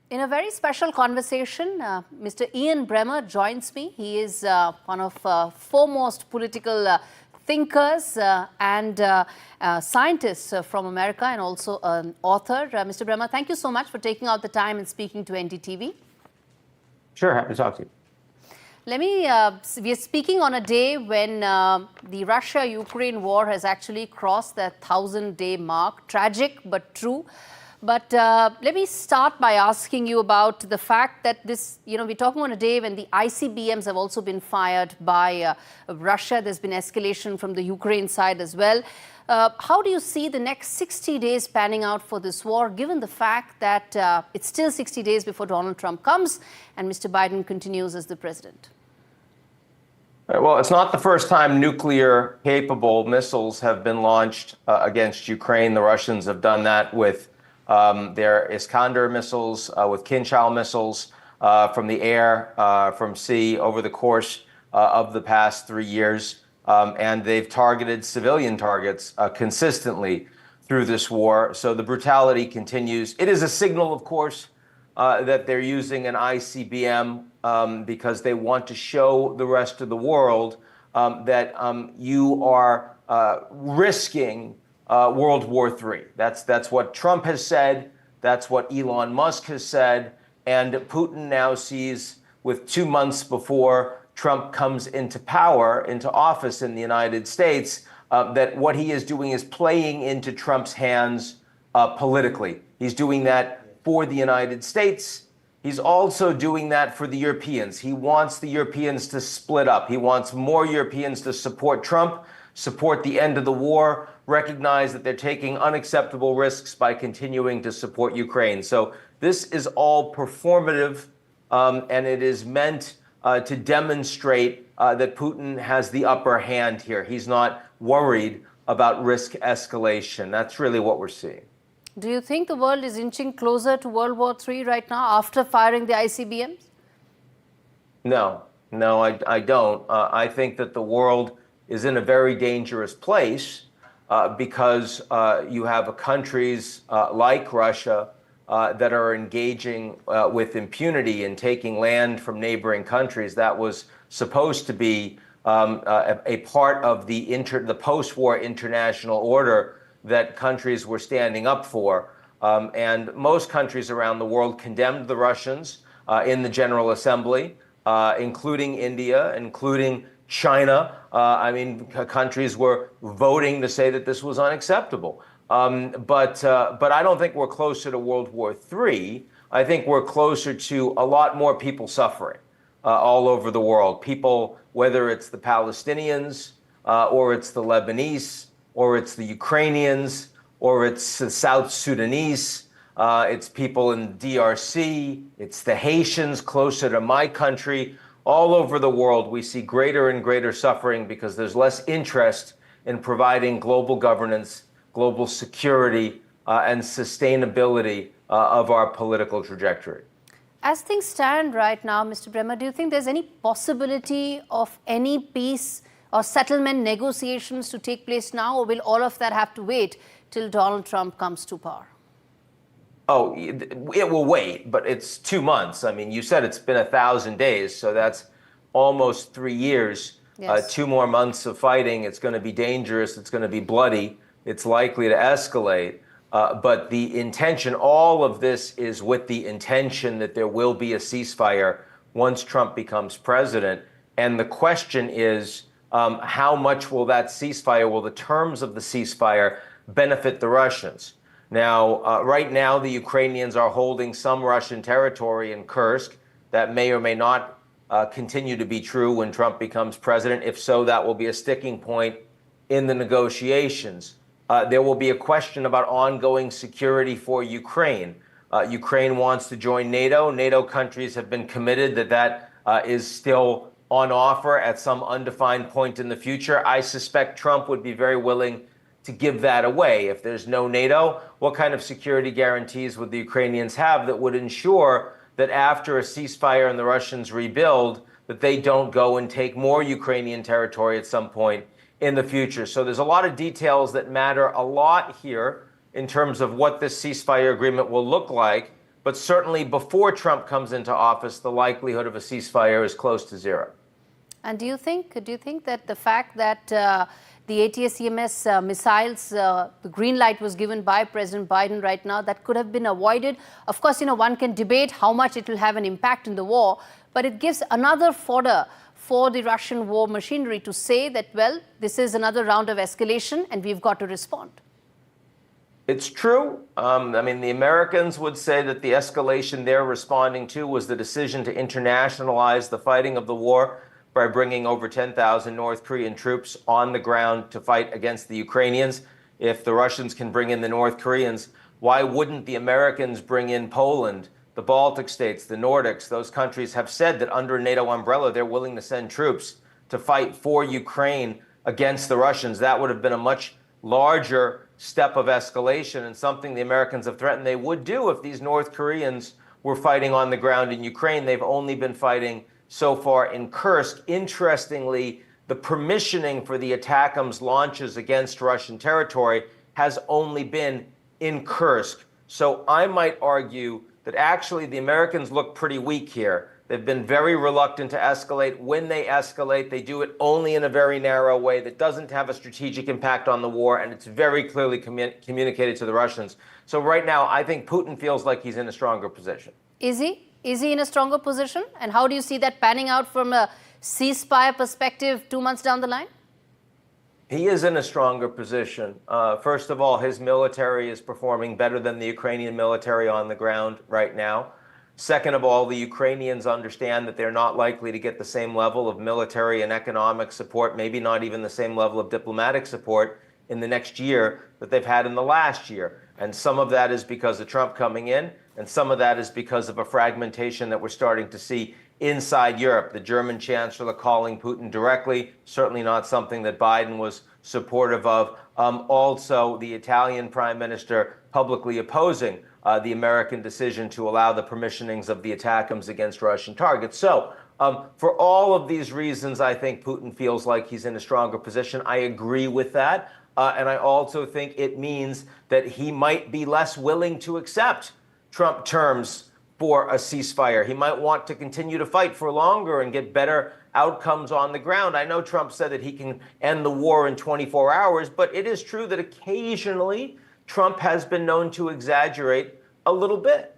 In a very special conversation, Mr. Ian Bremmer joins me. He is one of foremost political thinkers and scientists from America, and also an author. Mr. Bremmer, thank you so much for taking out the time and speaking to NDTV. Sure, happy to talk to you. we are speaking on a day when the Russia-Ukraine war has actually crossed the 1,000-day mark. Tragic, but true. But let me start by asking you about the fact that we're talking on a day when the ICBMs have also been fired by Russia. There's been escalation from the Ukraine side as well. How do you see the next 60 days panning out for this war, given the fact that it's still 60 days before Donald Trump comes and Mr. Biden continues as the president? Well, it's not the first time nuclear-capable missiles have been launched against Ukraine. The Russians have done that with their Iskander missiles, with Kinzhal missiles from the air, from sea over the course of the past 3 years. And they've targeted civilian targets consistently through this war. So the brutality continues. It is a signal, of course, that they're using an ICBM because they want to show the rest of the world that you are risking World War III. That's what Trump has said. That's what Elon Musk has said. And Putin now sees, with 2 months before Trump comes into power, into office in the United States, that what he is doing is playing into Trump's hands politically. He's doing that for the United States. He's also doing that for the Europeans. He wants the Europeans to split up. He wants more Europeans to support Trump, support the end of the war, recognize that they're taking unacceptable risks by continuing to support Ukraine. So this is all performative, and it is meant to demonstrate that Putin has the upper hand here. He's not worried about risk escalation. That's really what we're seeing. Do you think the world is inching closer to World War III right now after firing the ICBMs? No, I don't. I think that the world is in a very dangerous place because you have countries like Russia that are engaging with impunity and taking land from neighboring countries. That was supposed to be a part of the post-war international order that countries were standing up for. And most countries around the world condemned the Russians in the General Assembly, including India, including China. Countries were voting to say that this was unacceptable. But I don't think we're closer to World War III. I think we're closer to a lot more people suffering all over the world. People, whether it's the Palestinians or it's the Lebanese, or it's the Ukrainians, or it's the South Sudanese, it's people in DRC, it's the Haitians closer to my country. All over the world, we see greater and greater suffering because there's less interest in providing global governance, global security, and sustainability of our political trajectory. As things stand right now, Mr. Bremmer, do you think there's any possibility of any peace or settlement negotiations to take place now, or will all of that have to wait till Donald Trump comes to power? Oh, it will wait, but it's 2 months. I mean, you said it's been 1,000 days, so that's almost 3 years. Yes. 2 more months of fighting. It's going to be dangerous. It's going to be bloody. It's likely to escalate. But the intention, all of this is with the intention that there will be a ceasefire once Trump becomes president. And the question is, how much will that ceasefire, will the terms of the ceasefire benefit the Russians? Now, right now, the Ukrainians are holding some Russian territory in Kursk. That may or may not continue to be true when Trump becomes president. If so, that will be a sticking point in the negotiations. There will be a question about ongoing security for Ukraine. Ukraine wants to join NATO. NATO countries have been committed that is still on offer at some undefined point in the future. I suspect Trump would be very willing to give that away. If there's no NATO, what kind of security guarantees would the Ukrainians have that would ensure that after a ceasefire and the Russians rebuild, that they don't go and take more Ukrainian territory at some point in the future? So there's a lot of details that matter a lot here in terms of what this ceasefire agreement will look like. But certainly before Trump comes into office, the likelihood of a ceasefire is close to zero. And do you think that the fact that the ATACMS missiles, the green light was given by President Biden right now, that could have been avoided? Of course, one can debate how much it will have an impact in the war, but it gives another fodder for the Russian war machinery to say that, well, this is another round of escalation and we've got to respond. It's true. I mean, the Americans would say that the escalation they're responding to was the decision to internationalize the fighting of the war by bringing over 10,000 North Korean troops on the ground to fight against the Ukrainians. If the Russians can bring in the North Koreans, why wouldn't the Americans bring in Poland, the Baltic states, the Nordics? Those countries have said that under a NATO umbrella, they're willing to send troops to fight for Ukraine against the Russians. That would have been a much larger step of escalation and something the Americans have threatened they would do if these North Koreans were fighting on the ground in Ukraine. They've only been fighting so far in Kursk. Interestingly, the permissioning for the ATACMS launches against Russian territory has only been in Kursk. So I might argue that actually the Americans look pretty weak here. They've been very reluctant to escalate. When they escalate, they do it only in a very narrow way that doesn't have a strategic impact on the war, and it's very clearly communicated to the Russians. So right now, I think Putin feels like he's in a stronger position. Is he? Is he in a stronger position? And how do you see that panning out from a ceasefire perspective 2 months down the line? He is in a stronger position. First of all, his military is performing better than the Ukrainian military on the ground right now. Second of all, the Ukrainians understand that they're not likely to get the same level of military and economic support, maybe not even the same level of diplomatic support in the next year that they've had in the last year. And some of that is because of Trump coming in, and some of that is because of a fragmentation that we're starting to see inside Europe. The German chancellor calling Putin directly, certainly not something that Biden was supportive of. Also, the Italian prime minister publicly opposing the American decision to allow the permissionings of the ATACMS against Russian targets. So for all of these reasons, I think Putin feels like he's in a stronger position. I agree with that. And I also think it means that he might be less willing to accept Trump terms for a ceasefire. He might want to continue to fight for longer and get better outcomes on the ground. I know Trump said that he can end the war in 24 hours, but it is true that occasionally Trump has been known to exaggerate a little bit.